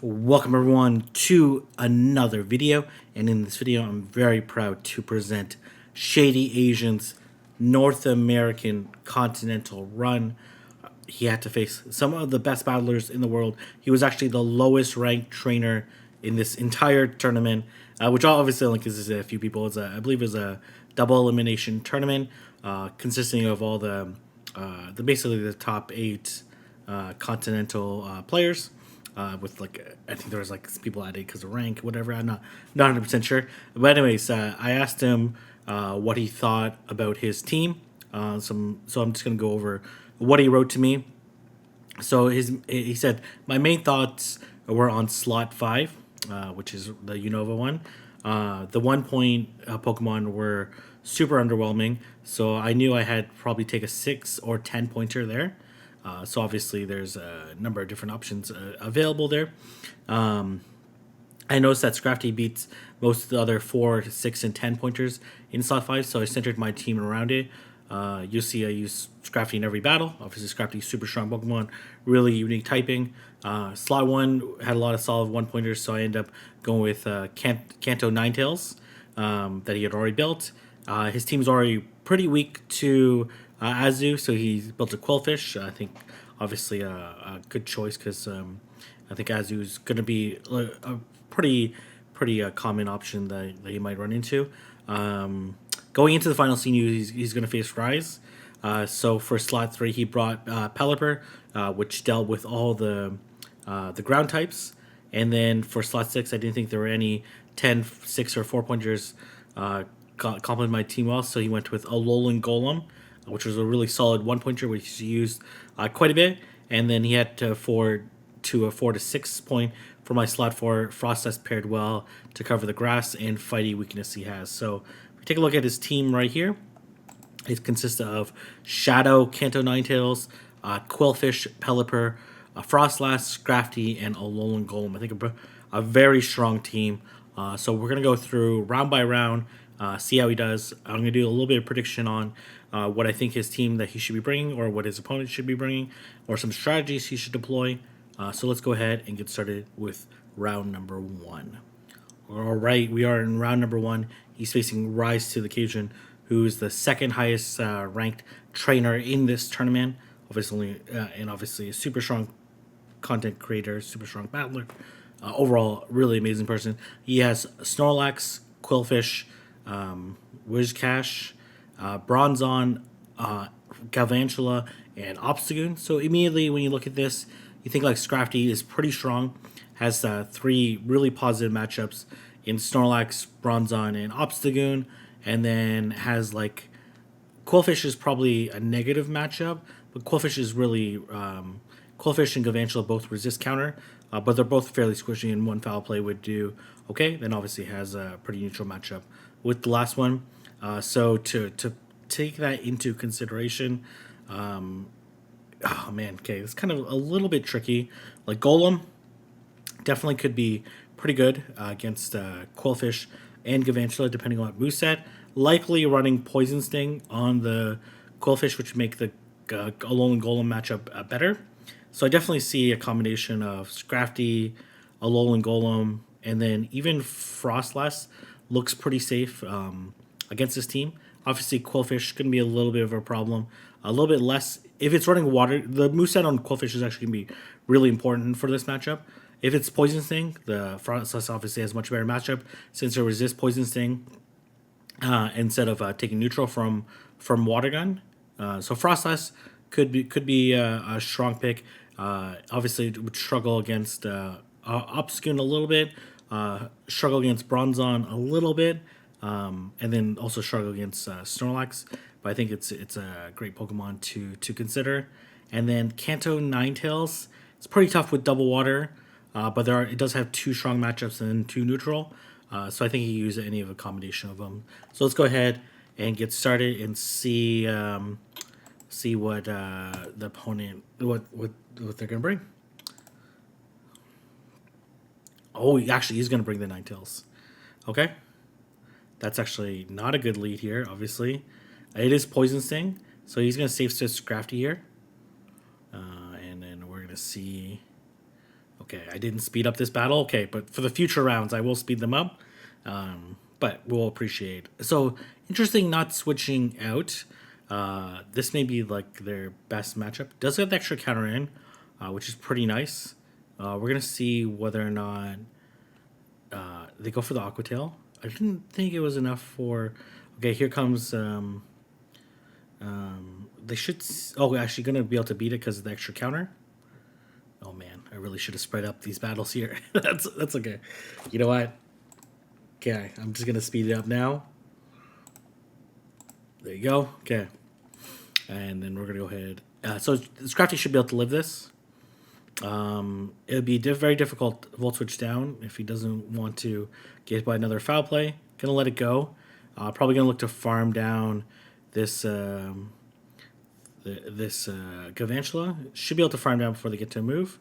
Welcome everyone to another video, and in this video I'm very proud to present ShadyAsian's North American Continental run. He had to face some of the best battlers in the world. He was actually the lowest ranked trainer in this entire tournament, which obviously only consists of a few people. I believe it's a double elimination tournament consisting of all the basically the top 8 continental players. With I think there was people added because of rank, whatever. I'm not 100% sure. But anyways, I asked him what he thought about his team. So I'm just gonna go over what he wrote to me. So he said my main thoughts were on slot 5, which is the Unova one. The 1 point Pokemon were super underwhelming, so I knew I had probably take a 6 or 10 pointer there. So obviously there's a number of different options available there. I noticed that Scrafty beats most of the other 4, 6, and 10 pointers in slot 5, so I centered my team around it. You'll see I use Scrafty in every battle. Obviously Scrafty's super strong Pokemon, really unique typing. Slot 1 had a lot of solid 1-pointers, so I ended up going with Kanto Ninetales that he had already built. His team's already pretty weak to Azu, so he built a Quillfish. I think obviously a good choice because I think Azu is going to be a pretty common option that you might run into. Going into the final scene, he's going to face Rise. So for slot 3, he brought Pelipper, which dealt with all the ground types. And then for slot 6, I didn't think there were any 10, 6, or 4-pointers complement my team well, so he went with Alolan Golem, which was a really solid 1-pointer, which he used quite a bit. And then he had a 4 to 6 point for my slot 4. Frostlass paired well to cover the grass and fighty weakness he has. So if we take a look at his team right here, it consists of Shadow, Kanto Ninetales, Quillfish, Pelipper, Frostlass, Scrafty, and Alolan Golem. I think a very strong team. So we're going to go through round by round, see how he does. I'm going to do a little bit of prediction on what I think his team that he should be bringing, or what his opponent should be bringing, or some strategies he should deploy. So let's go ahead and get started with round number 1. All right, we are in round number 1. He's facing Rise to the Occasion, who is the second highest ranked trainer in this tournament. Obviously, and obviously a super strong content creator, super strong battler. Overall, really amazing person. He has Snorlax, Quillfish, Whiscash, Bronzong, Galvantula, and Obstagoon. So immediately when you look at this, you think Scrafty is pretty strong. Has 3 really positive matchups in Snorlax, Bronzong, and Obstagoon. And then has Quillfish is probably a negative matchup, but Quillfish is really Quillfish and Galvantula both resist counter, but they're both fairly squishy, and one foul play would do okay. Then obviously has a pretty neutral matchup with the last one. So to take that into consideration, oh man, okay, it's kind of a little bit tricky. Golem definitely could be pretty good against Quillfish and Galvantula, depending on what moveset. Likely running Poison Sting on the Quillfish, which would make the Alolan Golem matchup better. So I definitely see a combination of Scrafty, Alolan Golem, and then even Frostlass looks pretty safe against this team. Obviously, Quillfish going to be a little bit of a problem. A little bit less. If it's running water, the moveset on Quillfish is actually going to be really important for this matchup. If it's Poison Sting, the Frostlass obviously has a much better matchup since it resists Poison Sting instead of taking neutral from Water Gun. So Frostlass could be a strong pick. Obviously, it would struggle against Obstagoon a little bit, struggle against Bronzong a little bit, and then also struggle against Snorlax. But I think it's a great Pokemon to consider. And then Kanto Ninetales, it's pretty tough with double water, but it does have 2 strong matchups and 2 neutral. So I think you can use any of a combination of them. So let's go ahead and get started and see what the opponent what they're gonna bring. Oh, actually, he's gonna bring the Ninetales. Okay, that's actually not a good lead here. Obviously, it is Poison Sting, so he's gonna safe switch Scrafty here, and then we're gonna see. Okay, I didn't speed up this battle. Okay, but for the future rounds, I will speed them up. But we'll appreciate. So interesting, not switching out. This may be like their best matchup. Does have the extra counter in, which is pretty nice. We're gonna see whether or not they go for the Aqua Tail. I didn't think it was enough for. Okay, here comes. They should. Oh, actually, gonna be able to beat it because of the extra counter. Oh man, I really should have spread up these battles here. That's okay. You know what? Okay, I'm just gonna speed it up now. There you go. Okay, and then we're gonna go ahead. So Scrafty should be able to live this. It would be very difficult Volt Switch down if he doesn't want to get by another foul play. Gonna let it go. Probably gonna look to farm down this Gavantula. Should be able to farm down before they get to a move,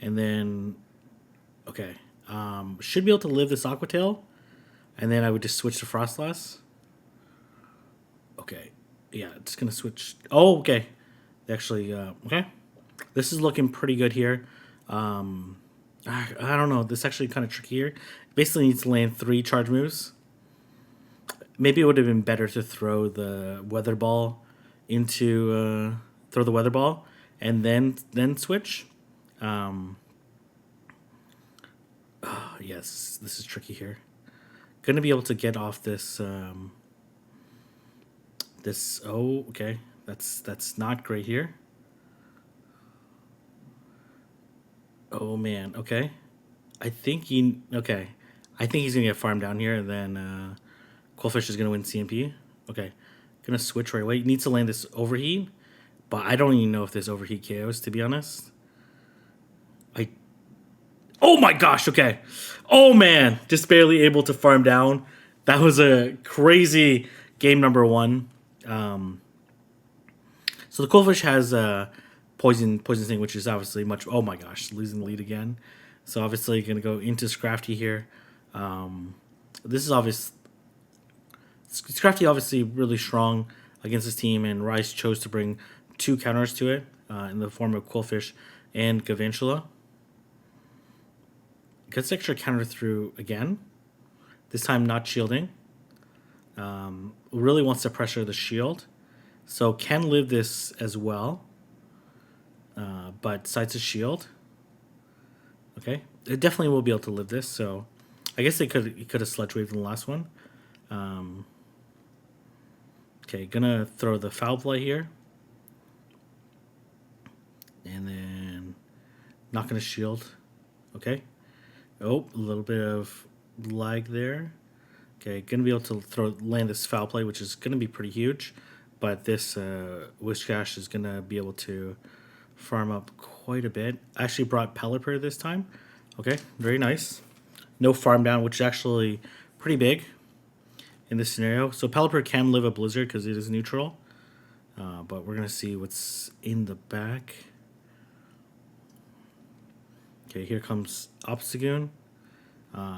and then okay, should be able to live this Aqua Tail, and then I would just switch to Frostlass. Okay, yeah, just gonna switch. Oh, okay, actually, okay. This is looking pretty good here. I don't know. This is actually kind of tricky here. Basically needs to land 3 charge moves. Maybe it would have been better to throw the Weather Ball into throw the Weather Ball and then switch. Yes, this is tricky here. Gonna be able to get off this. This. Oh, okay. That's not great here. Oh man, okay. I think okay. I think he's gonna get farmed down here, and then Qwilfish is gonna win CMP. Okay, gonna switch right away. He needs to land this overheat, but I don't even know if this overheat KOs, to be honest. Oh my gosh, okay. Oh man, just barely able to farm down. That was a crazy game number 1. So the Qwilfish has Poison Sting, which is obviously much. Oh my gosh, losing the lead again. So obviously going to go into Scrafty here. This is obvious. Scrafty obviously really strong against his team, and Rice chose to bring 2 counters to it in the form of Qwilfish and Gavantula. Gets extra counter through again. This time not shielding. Really wants to pressure the shield. So can live this as well. But decides to shield. Okay. It definitely will be able to live this, so I guess he could have Sludge Waved in the last one. Okay, gonna throw the foul play here. And then not gonna shield. Okay. Oh, a little bit of lag there. Okay, gonna be able to land this foul play, which is gonna be pretty huge. But this Whiscash is gonna be able to farm up quite a bit. I actually brought Pelipper this time. Okay, very nice. No farm down, which is actually pretty big in this scenario. So Pelipper can live a Blizzard because it is neutral. But we're gonna see what's in the back. Okay, here comes Obstagoon.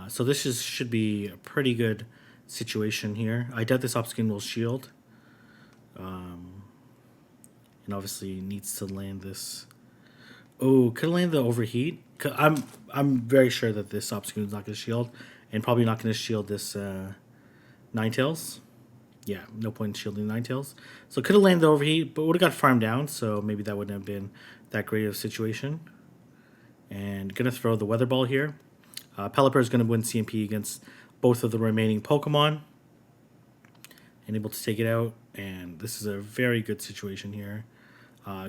So this should be a pretty good situation here. I doubt this Obstagoon will shield. And obviously needs to land this. Oh, could land the overheat. I'm very sure that this Obstagoon is not going to shield, and probably not going to shield this Ninetales. Yeah, no point in shielding Ninetales. So could have landed the overheat, but would have got farmed down. So maybe that wouldn't have been that great of a situation. And gonna throw the Weather Ball here. Pelipper is gonna win CMP against both of the remaining Pokemon, and able to take it out. And this is a very good situation here.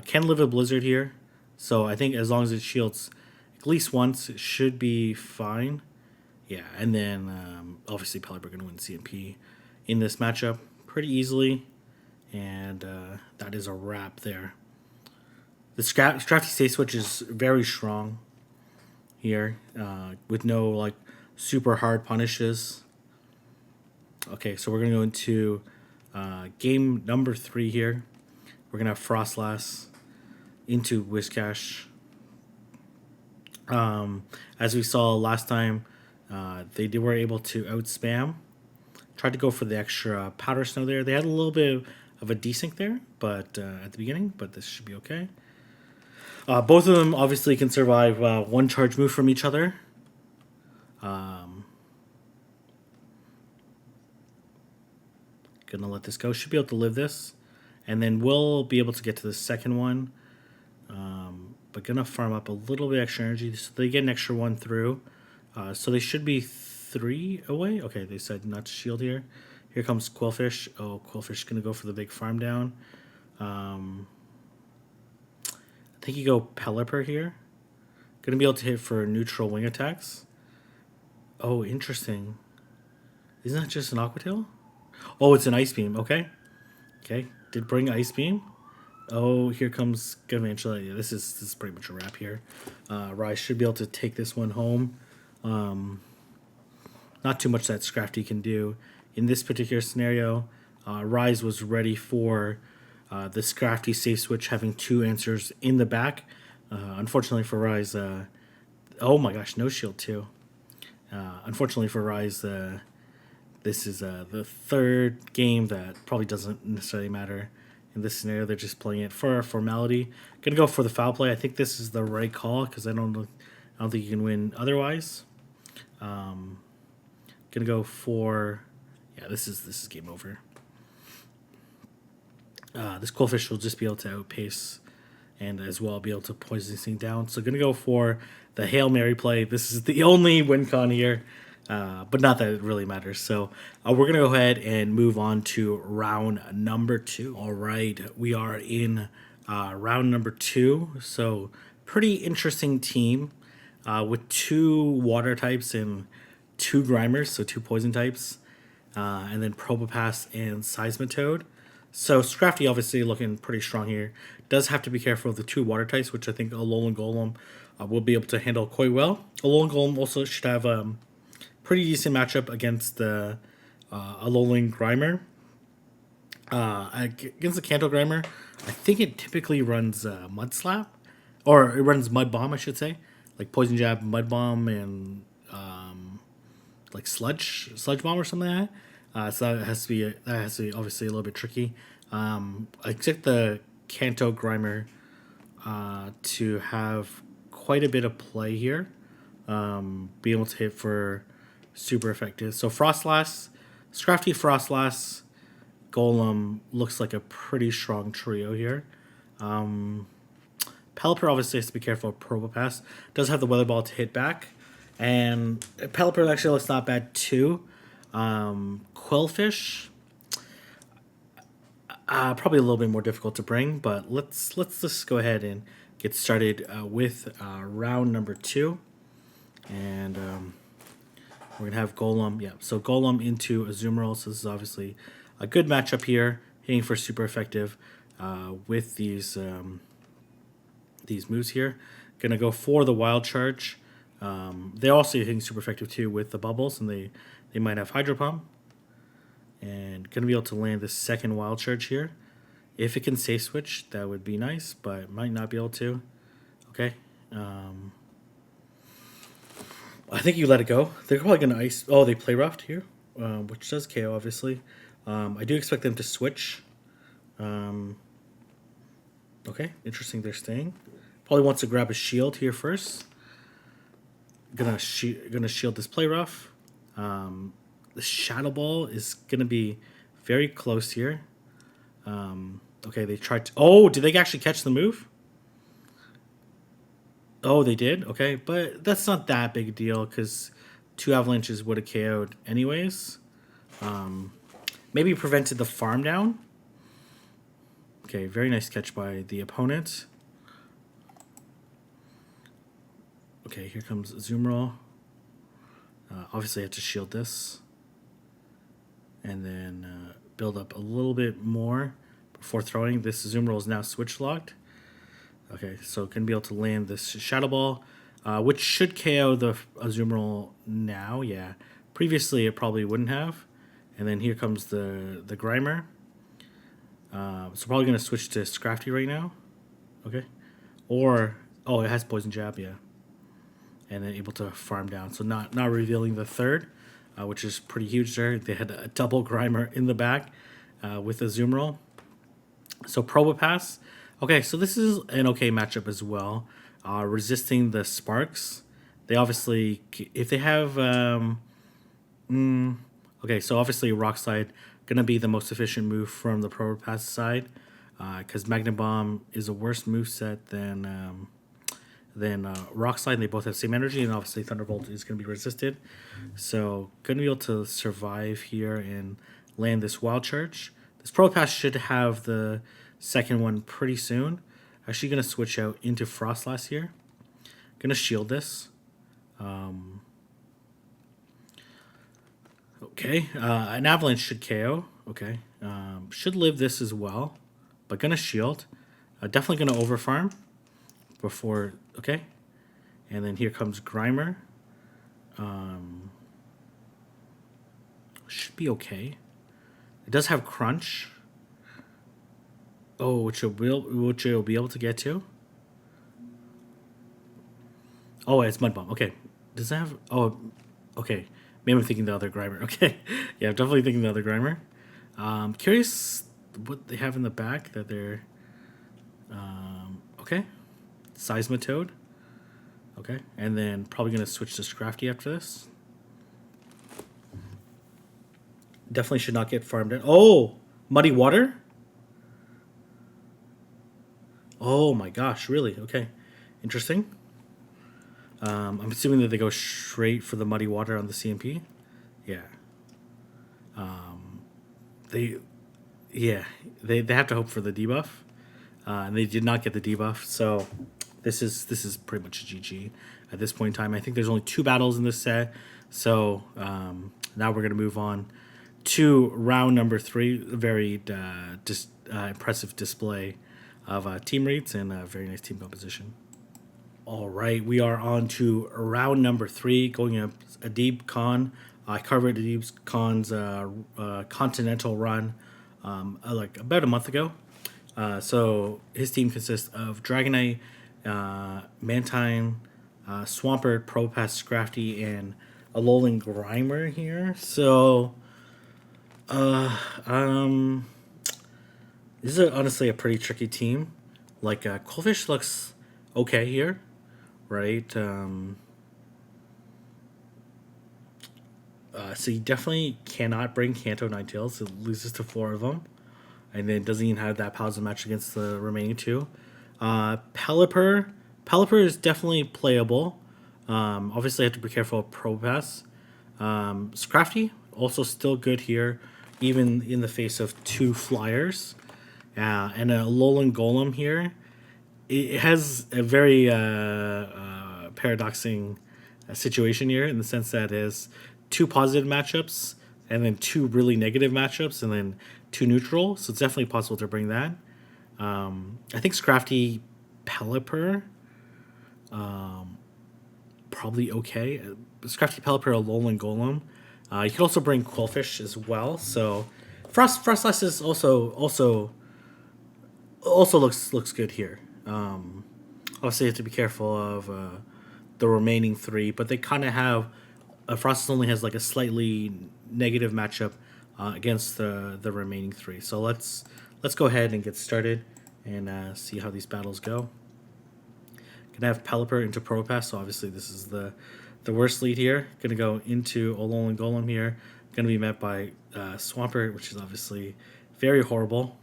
Can live a Blizzard here, so I think as long as it shields at least once, it should be fine. Yeah, and then obviously Pelipper gonna win CMP in this matchup pretty easily, and that is a wrap there. The Scrafty Stay Switch is very strong here, with no like super hard punishes. Okay, so we're gonna go into game number 3 here. We're gonna have Frostlass into Whiscash. As we saw last time, they were able to outspam. Tried to go for the extra Powder Snow there. They had a little bit of a desync there, but at the beginning, but this should be okay. Both of them obviously can survive one charge move from each other. Gonna let this go. Should be able to live this. And then we'll be able to get to the second one. But gonna farm up a little bit extra energy. So they get an extra one through. So they should be 3 away. Okay, they said not to shield here. Here comes Quillfish. Oh, Quillfish gonna go for the big farm down. I think you go Pelipper here. Gonna be able to hit for neutral wing attacks. Oh, interesting. Isn't that just an Aqua Tail? Oh, it's an Ice Beam. Okay. Okay. Did bring Ice Beam. Oh, here comes Galvantula. Yeah, this is pretty much a wrap here. Rise should be able to take this one home. Not too much that Scrafty can do. In this particular scenario, Rise was ready for the Scrafty safe switch, having 2 answers in the back. Unfortunately for Rise, oh my gosh, no shield too. Unfortunately for Rise, this is the 3rd game that probably doesn't necessarily matter. In this scenario, they're just playing it for a formality. Gonna go for the foul play. I think this is the right call because I don't think you can win otherwise. Gonna go for, yeah. This is game over. This Quillfish will just be able to outpace and as well be able to poison this thing down. So gonna go for the Hail Mary play. This is the only win con here. But not that it really matters. So we're going to go ahead and move on to round number 2. All right, we are in round number 2. So pretty interesting team with 2 water types and 2 Grimers, so 2 poison types, and then Probopass and Seismitoad. So Scrafty obviously looking pretty strong here. Does have to be careful of the 2 water types, which I think Alolan Golem will be able to handle quite well. Alolan Golem also should have pretty decent matchup against the Alolan Grimer. Against the Kanto Grimer, I think it typically runs Mud Slap, or it runs Mud Bomb, I should say, like Poison Jab, Mud Bomb, and like Sludge Bomb or something like that. So that has to be obviously a little bit tricky. I expect the Kanto Grimer to have quite a bit of play here. Be able to hit for super effective. So Frostlass, Scrafty, Frostlass, Golem looks like a pretty strong trio here. Pelipper obviously has to be careful of Probopass. Does have the Weather Ball to hit back. And Pelipper actually looks not bad too. Quillfish, probably a little bit more difficult to bring, but let's just go ahead and get started with round number 2. And we're going to have Golem. Yeah, so Golem into Azumarill. So this is obviously a good matchup here. Hitting for super effective with these moves here. Going to go for the Wild Charge. They're also hitting super effective too with the bubbles. And they might have Hydro Pump. And going to be able to land the second Wild Charge here. If it can safe switch, that would be nice. But might not be able to. Okay. I think you let it go. They're probably going to ice. Oh, they play roughed here, which does KO, obviously. I do expect them to switch. Okay, interesting. They're staying. Probably wants to grab a shield here first. Gonna shield this play rough. The Shadow Ball is gonna be very close here. Okay, they tried to. Oh, did they actually catch the move? Oh, they did? Okay, but that's not that big a deal because 2 avalanches would have KO'd anyways. Maybe prevented the farm down. Okay, very nice catch by the opponent. Okay, here comes Azumarill. Obviously, I have to shield this. And then build up a little bit more before throwing. This Azumarill is now switch locked. Okay, so going to be able to land this Shadow Ball, which should KO the Azumarill now. Yeah, previously it probably wouldn't have. And then here comes the Grimer. So probably going to switch to Scrafty right now. Okay. Or, oh, it has Poison Jab, yeah. And then able to farm down. So not revealing the third, which is pretty huge there. They had a double Grimer in the back with Azumarill. So Probopass. Okay, so this is an okay matchup as well. Resisting the Sparks. They obviously, if they have, okay, so obviously Rock Slide gonna be the most efficient move from the Probopass side, because Magna Bomb is a worse move set than Rock Slide. They both have the same energy, and obviously Thunderbolt is gonna be resisted. So gonna be able to survive here and land this Wild Charge. This Probopass should have the second one pretty soon. Actually gonna switch out into Frostlass here. Gonna shield this. Okay, an Avalanche should KO. Okay, should live this as well, but gonna shield. Definitely gonna overfarm before. Okay, and then here comes Grimer. Should be okay. It does have Crunch. Oh, which you'll be able to get to. Oh, it's Mud Bomb. Okay, does that have? Oh, okay. Maybe I'm thinking the other Grimer. Okay, yeah, I'm definitely thinking the other Grimer. Curious what they have in the back that they're. Okay, Seismitoad. Okay, and then probably gonna switch to Scrafty after this. Definitely should not get farmed in. Oh, Muddy Water. Oh my gosh, really? Okay, interesting. I'm assuming that they go straight for the Muddy Water on the CMP. Yeah. They, yeah, they have to hope for the debuff, and they did not get the debuff. So this is pretty much a GG at this point in time. I think there's only 2 battles in this set, so now we're gonna move on to round number 3. A very impressive display of team rates and a very nice team composition. All right, we are on to round number 3, going up Adib Khan. I covered Adib Khan's Continental run like about a month ago. So his team consists of Dragonite, Mantine, Swampert, Probopass, Scrafty, and Alolan Grimer here. So this is honestly a pretty tricky team. Like Coolfish looks okay here, right? So you definitely cannot bring Kanto Ninetales. It loses to 4 of them. And then doesn't even have that Pals match against the remaining 2. Pelipper. Pelipper is definitely playable. Obviously, I have to be careful of Probopass. Scrafty, also still good here, even in the face of 2 flyers. And a Alolan Golem here. It has a very paradoxing situation here in the sense that it has 2 positive matchups and then 2 really negative matchups and then 2 neutral. So it's definitely possible to bring that. I think Scrafty Pelipper, probably okay. Scrafty Pelipper, Alolan Golem. You could also bring Quillfish as well. So Frostlass is also looks good here. Obviously, you have to be careful of the remaining 3, but they kind of have. Frostlass only has like a slightly negative matchup against the remaining 3. So let's go ahead and get started and see how these battles go. Gonna have Pelipper into Probopass, so obviously this is the worst lead here. Gonna go into Alolan Golem here. Gonna be met by Swampert, which is obviously very horrible.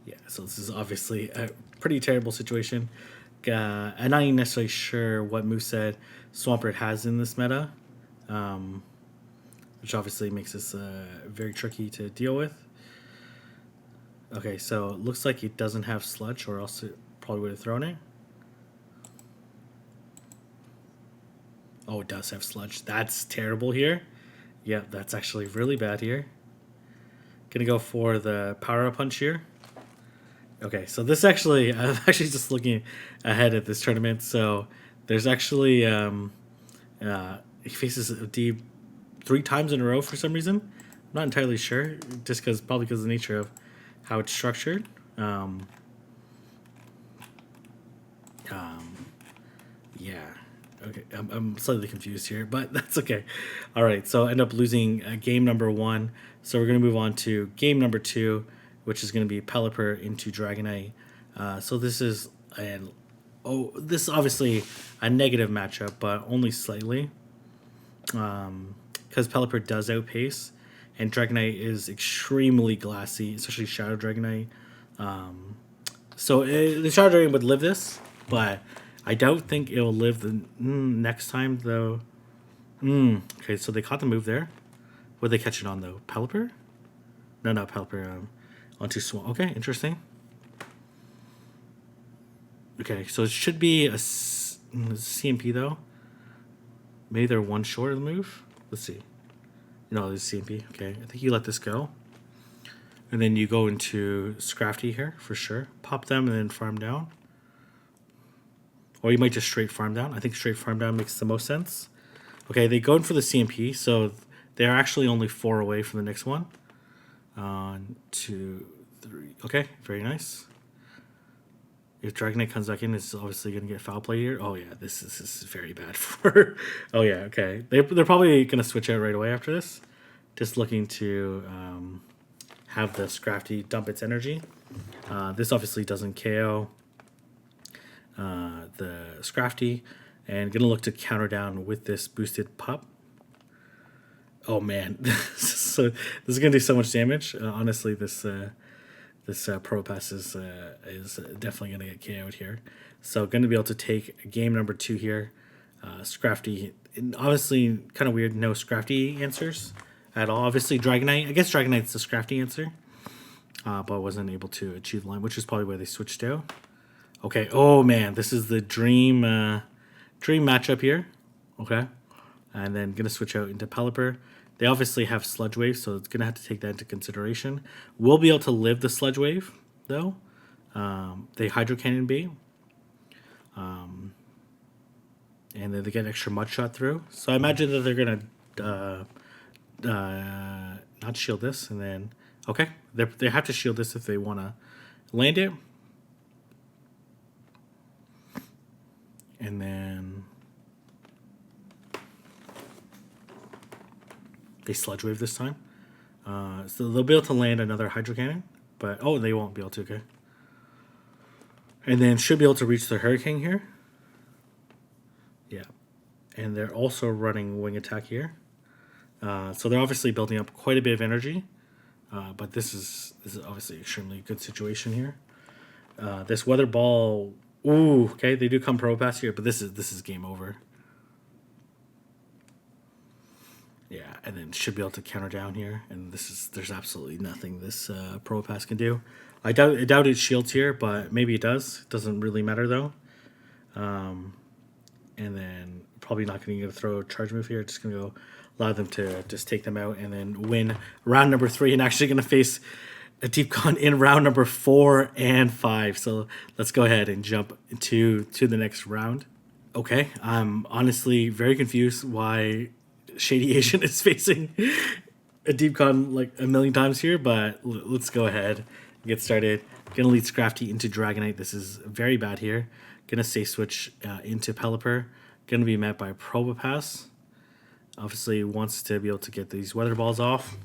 Yeah, so this is obviously a pretty terrible situation. I'm not even necessarily sure what moveset Swampert has in this meta, which obviously makes this very tricky to deal with. Okay, so it looks like it doesn't have Sludge, or else it probably would have thrown it. Oh, it does have Sludge. That's terrible here. Yeah, that's actually really bad here. Gonna go for the Power Up Punch here. Okay, so this actually, I'm actually just looking ahead at this tournament. So there's actually, he faces Adib 3 times in a row for some reason. I'm not entirely sure, just probably because of the nature of how it's structured. Okay, I'm slightly confused here, but that's okay. All right, so I end up losing game number 1. So we're going to move on to game number 2, which is going to be Pelipper into Dragonite. So this is this is obviously a negative matchup, but only slightly. Because Pelipper does outpace, and Dragonite is extremely glassy, especially Shadow Dragonite. So the Shadow Dragonite would live this, but I don't think it will live the next time, though. Okay, so they caught the move there. What did they catch it on, though? Pelipper? No, not Pelipper. Onto Swamp. Okay, interesting. Okay, so it should be a CMP, though. Maybe they're one short of the move. Let's see. No, it's CMP. Okay, I think you let this go. And then you go into Scrafty here, for sure. Pop them and then farm down. Or you might just straight farm down. I think straight farm down makes the most sense. Okay, they go in for the CMP, so they're actually only 4 away from the next one. 2, 3. Okay, very nice. If Dragonite comes back in, it's obviously going to get foul play here. Oh, yeah, this is very bad for... Oh, yeah, okay. They're probably going to switch out right away after this. Just looking to have the Scrafty dump its energy. This obviously doesn't KO the Scrafty. And going to look to counter down with this boosted pup. Oh, man. So this is going to do so much damage. Honestly, this Probopass is definitely going to get KO'd here. So going to be able to take game number 2 here. Scrafty, obviously kind of weird, no Scrafty answers at all. Obviously Dragonite, I guess Dragonite's the Scrafty answer. But I wasn't able to achieve the line, which is probably why they switched out. Okay, oh man, this is the dream matchup here. Okay, and then going to switch out into Pelipper. They obviously have Sludge Wave, so it's going to have to take that into consideration. We'll be able to live the Sludge Wave, though. They Hydro Cannon B. And then they get extra Mud Shot through. So I imagine that they're going to not shield this. And then, okay, they have to shield this if they want to land it. And then... they Sludge Wave this time. So they'll be able to land another Hydro Cannon. But, oh, they won't be able to, okay. And then should be able to reach the Hurricane here. Yeah. And they're also running Wing Attack here. So they're obviously building up quite a bit of energy. But this is obviously an extremely good situation here. This Weather Ball... Ooh, okay, they do come Probopass here, but this is game over. Yeah, and then should be able to counter down here, and there's absolutely nothing this Probopass can do. I doubt it shields here, but maybe it does. It doesn't really matter though. And then probably not going to get a throw charge move here. Just going to go allow them to just take them out and then win round number 3, and actually going to face a Deep Con in round number 4 and 5. So let's go ahead and jump to the next round. Okay, I'm honestly very confused why ShadyAsian is facing a Deep Con like a million times here, but let's go ahead and get started. Gonna lead Scrafty into Dragonite. This is very bad here. Gonna safe switch into Pelipper. Gonna be met by Probopass. Obviously wants to be able to get these Weather Balls off.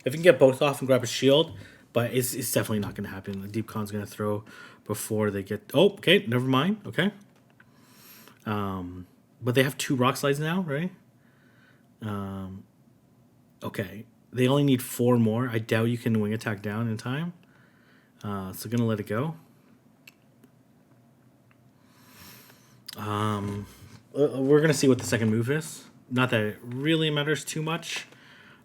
If you can get both off and grab a shield, but it's definitely not gonna happen. The Deep Con's gonna throw before they get... Oh, okay, never mind. Okay. But they have 2 Rock Slides now, right? Okay, they only need 4 more. I doubt you can Wing Attack down in time. So gonna let it go. We're gonna see what the second move is. Not that it really matters too much.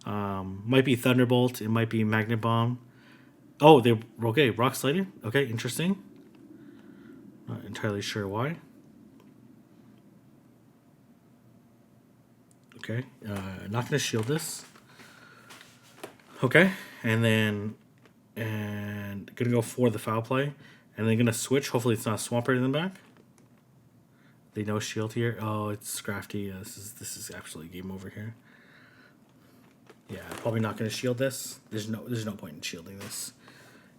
Might be Thunderbolt. It might be Magnet Bomb. Oh, okay. Rock Sliding. Okay, interesting. Not entirely sure why. Okay, not going to shield this. Okay, and going to go for the foul play. And then going to switch. Hopefully it's not Swampert in the back. They no shield here. Oh, it's Scrafty. This is absolutely game over here. Yeah, probably not going to shield this. There's no point in shielding this.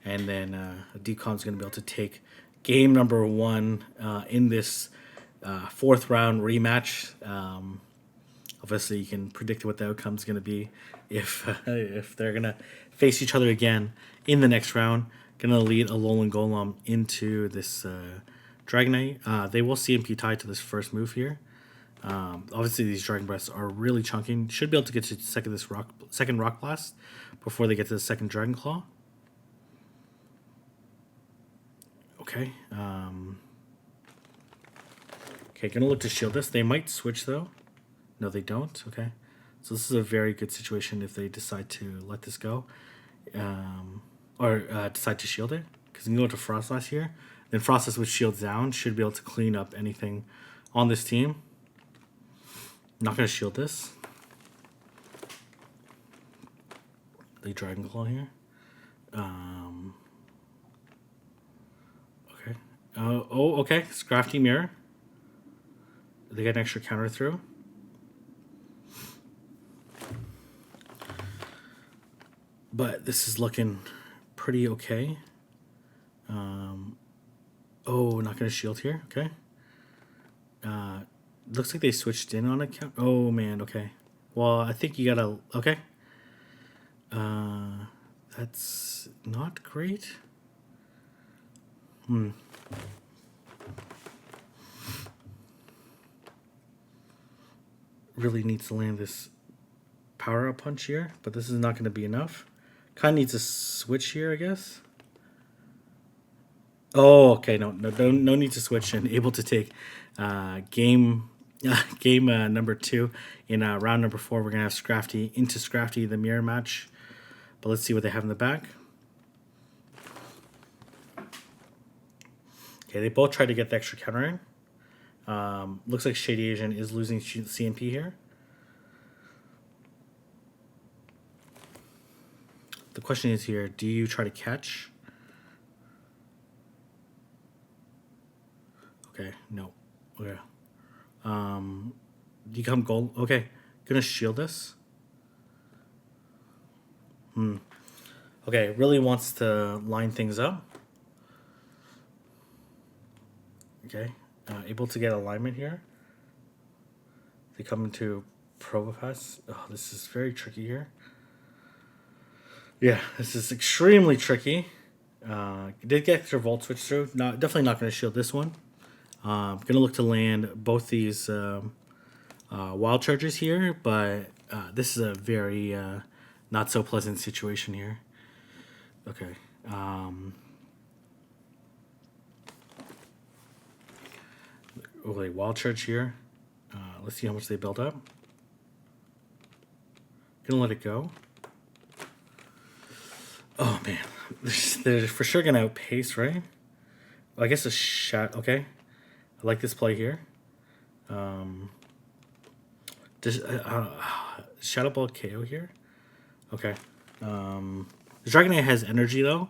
And then Deep Con's going to be able to take game number 1 in this fourth round rematch. Obviously, you can predict what the outcome's going to be if they're going to face each other again in the next round. Going to lead Alolan Golem into this Dragonite. They will CMP tie to this first move here. Obviously, these Dragon Breaths are really chunking. Should be able to get to second Rock Blast before they get to the second Dragon Claw. Okay. Okay, gonna look to shield this. They might switch though. No, they don't. Okay. So this is a very good situation if they decide to let this go. Or decide to shield it. Because you can go to Frostlass here. Then Frostlass with shields down should be able to clean up anything on this team. Not going to shield this. The Dragon Claw here. Okay. Okay. Scrafty Mirror. They get an extra counter through. But this is looking pretty okay. Not going to shield here. Okay. Looks like they switched in on account. Oh, man. Okay. Well, I think you got to... Okay. That's not great. Really needs to land this power-up punch here, but this is not going to be enough. Kind of needs a switch here, I guess. Oh, okay. No need to switch, and able to take game number 2 in round number 4. We're gonna have Scrafty into Scrafty, the mirror match. But let's see what they have in the back. Okay, they both tried to get the extra counter in. Looks like ShadyAsian is losing CMP here. The question is here: do you try to catch? Okay, no. Okay. Become gold. Okay, gonna shield this. Okay, really wants to line things up. Okay, able to get alignment here. They come into Probopass. Oh, this is very tricky here. Yeah, this is extremely tricky. Did get their Volt Switch through. Definitely not going to shield this one. Going to look to land both these Wild Chargers here, but this is a very not so pleasant situation here. Okay. Wild Charge here. Let's see how much they build up. Gonna let it go. Oh man, they're for sure gonna outpace, right? Well, I guess a shot. Okay, I like this play here. Shadow Ball KO here. Okay. The Dragonite has energy though.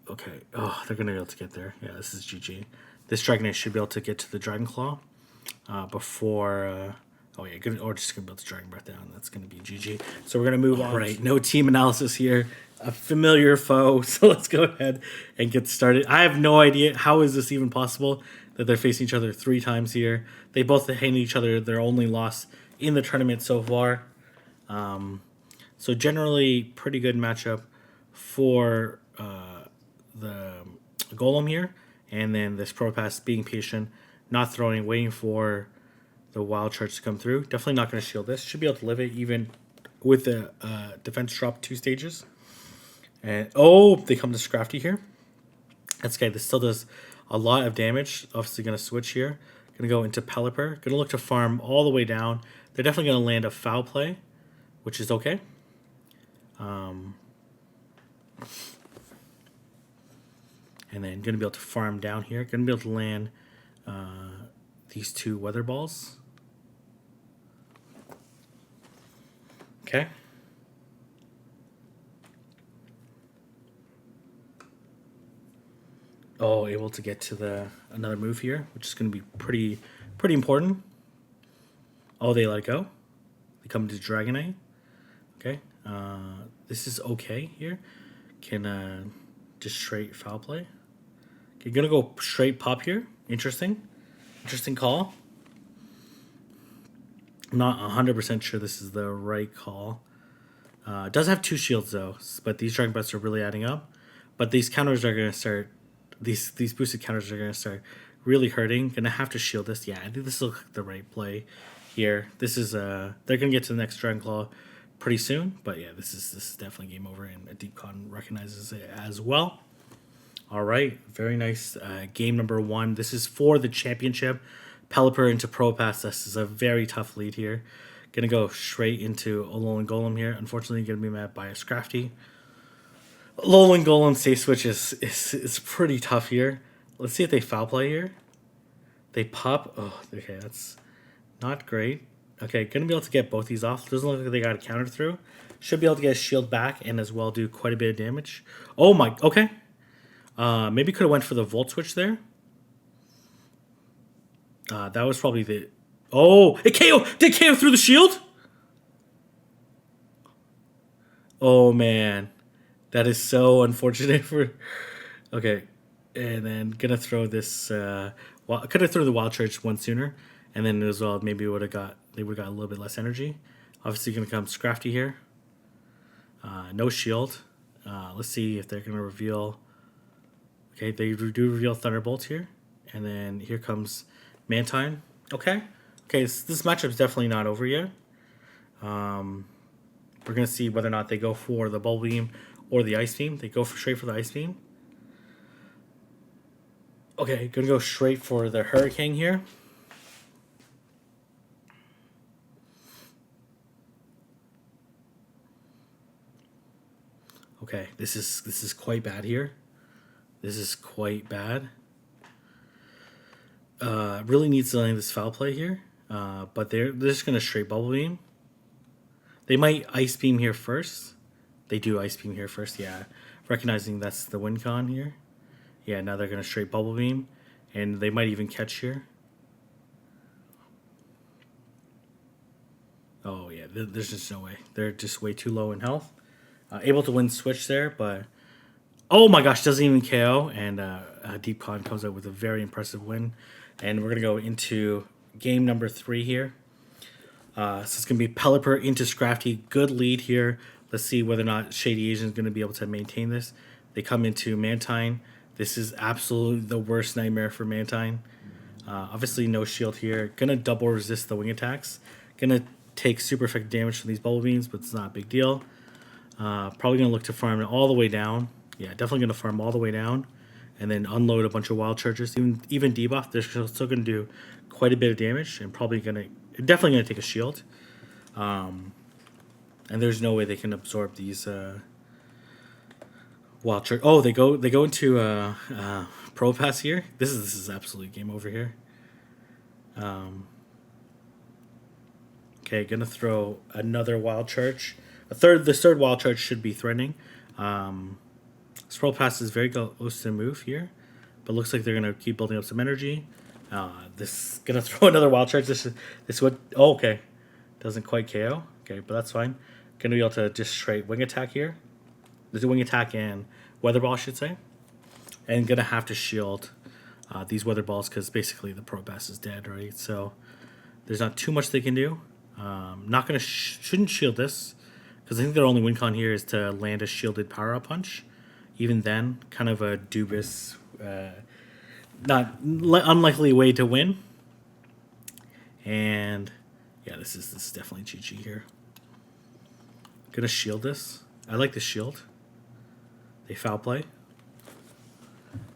Okay. Oh, they're gonna be able to get there. Yeah, this is GG. This Dragonite should be able to get to the Dragon Claw before. Or just gonna build the Dragon Breath down. That's gonna be GG. So we're gonna move on. Right. No team analysis here. A familiar foe. So let's go ahead and get started. I have no idea how is this even possible that they're facing each other 3 times here. They both handed each other their only loss in the tournament so far. So generally pretty good matchup for the Golem here, and then this Probopass being patient, not throwing, waiting for the Wild Charge to come through. Definitely not going to shield this. Should be able to live it even with the defense drop 2 stages. And they come to Scrafty here. That's okay. This still does a lot of damage. Obviously going to switch here. Going to go into Pelipper. Going to look to farm all the way down. They're definitely going to land a foul play, which is okay. And then going to be able to farm down here. Going to be able to land these 2 Weather Balls. Okay. Able to get to another move here, which is going to be pretty important. They let it go. They come to Dragonite. Okay. This is okay here. Can just straight foul play. You're going to go straight pop here. Interesting. Interesting call. I'm not 100% sure this is the right call. It does have 2 shields though, but these Dragon Breaths are really adding up. But these counters are going to start, these boosted counters are going to start really hurting. Going to have to shield this. Yeah, I think this looks like the right play here. This is, they're going to get to the next Dragon Claw pretty soon. But yeah, this is definitely game over, and a Deep Con recognizes it as well. All right, very nice. Game number 1. This is for the championship. Pelipper into Pro Pass. This is a very tough lead here. Gonna go straight into Alolan Golem here. Unfortunately, gonna be met by a Scrafty. Alolan Golem safe switch is pretty tough here. Let's see if they foul play here. They pop. Oh, okay, that's not great. Okay, gonna be able to get both these off. Doesn't look like they got a counter through. Should be able to get a shield back and as well do quite a bit of damage. Oh my, okay. Maybe could have went for the Volt Switch there. That was probably the... Oh, it KO! Did KO through the shield? Oh, man. That is so unfortunate for... Okay. And then gonna throw this... well, could have thrown the Wild Charge one sooner. And then as well, maybe they would have got a little bit less energy. Obviously gonna come Scrafty here. No shield. Let's see if they're gonna reveal... Okay, they do reveal Thunderbolt here. And then here comes Mantine. Okay. Okay, this matchup is definitely not over yet. We're going to see whether or not they go for the Bubble Beam or the Ice Beam. They go straight for the Ice Beam. Okay, going to go straight for the Hurricane here. Okay, this is quite bad here. This is quite bad. Really needs to land this foul play here. But they're just going to straight Bubble Beam. They might Ice Beam here first. They do Ice Beam here first, yeah. Recognizing that's the win con here. Yeah, now they're going to straight Bubble Beam. And they might even catch here. Oh, yeah, there's just no way. They're just way too low in health. Able to win switch there, but... Oh my gosh, doesn't even KO. And Deep Con comes out with a very impressive win. And we're going to go into game number 3 here. So it's going to be Pelipper into Scrafty. Good lead here. Let's see whether or not ShadyAsian is going to be able to maintain this. They come into Mantine. This is absolutely the worst nightmare for Mantine. Obviously no shield here. Going to double resist the wing attacks. Going to take super effective damage from these Bubble Beams, but it's not a big deal. Probably going to look to farm it all the way down. Yeah, definitely going to farm all the way down. And then unload a bunch of Wild Chargers. Even debuff, they're still going to do quite a bit of damage. And definitely going to take a shield. And there's no way they can absorb these Wild Chargers. Oh, they go into Pro Pass here. This is absolutely game over here. Okay, going to throw another Wild Charge. This third Wild Charge should be threatening. Scroll Pass is very close to move here, but looks like they're gonna keep building up some energy. This is gonna throw another Wild Charge. This would okay, doesn't quite KO. Okay, but that's fine. Gonna be able to just straight wing attack here. There's a wing attack and Weather Ball, I should say, and gonna have to shield these Weather Balls because basically the Pro Pass is dead, right? So there's not too much they can do. Not gonna shouldn't shield this because I think their only win con here is to land a shielded Power Up Punch. Even then, kind of a dubious, unlikely way to win. And yeah, this is definitely GG here. Gonna shield this. I like the shield. They foul play,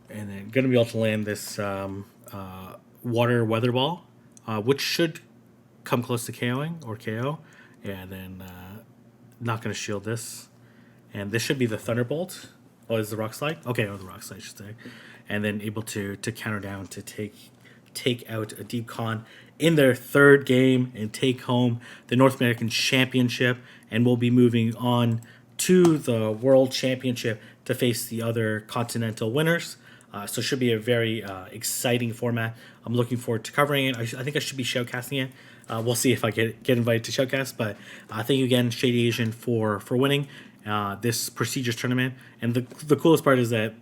and then gonna be able to land this water Weather Ball, which should come close to KOing or KO. Yeah, and then not gonna shield this, and this should be the Thunderbolt. Oh, is the Rock Slide? Okay, or the Rock Slide, I should say. And then able to counter down to take out a Deep Con in their 3rd game and take home the North American Championship. And we'll be moving on to the World Championship to face the other Continental winners. So it should be a very exciting format. I'm looking forward to covering it. I think I should be shoutcasting it. We'll see if I get invited to shoutcast. But thank you again, ShadyAsian, for winning. this prestigious tournament. And the coolest part is that,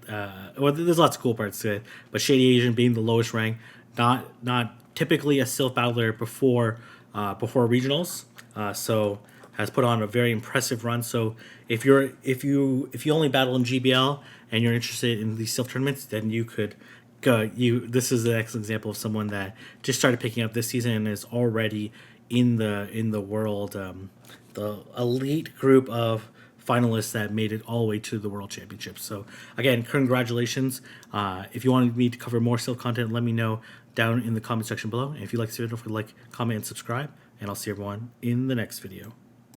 well, there's lots of cool parts to it, but ShadyAsian being the lowest rank, not typically a Silph battler before regionals, so has put on a very impressive run. So if you only battle in GBL and you're interested in these Silph tournaments, then you could go. This is an excellent example of someone that just started picking up this season and is already in the world, the elite group of finalists that made it all the way to the World Championships. So again, congratulations. If you wanted me to cover more Silph content, let me know down in the comment section below. And if you like this video, don't forget to like, comment, and subscribe. And I'll see everyone in the next video.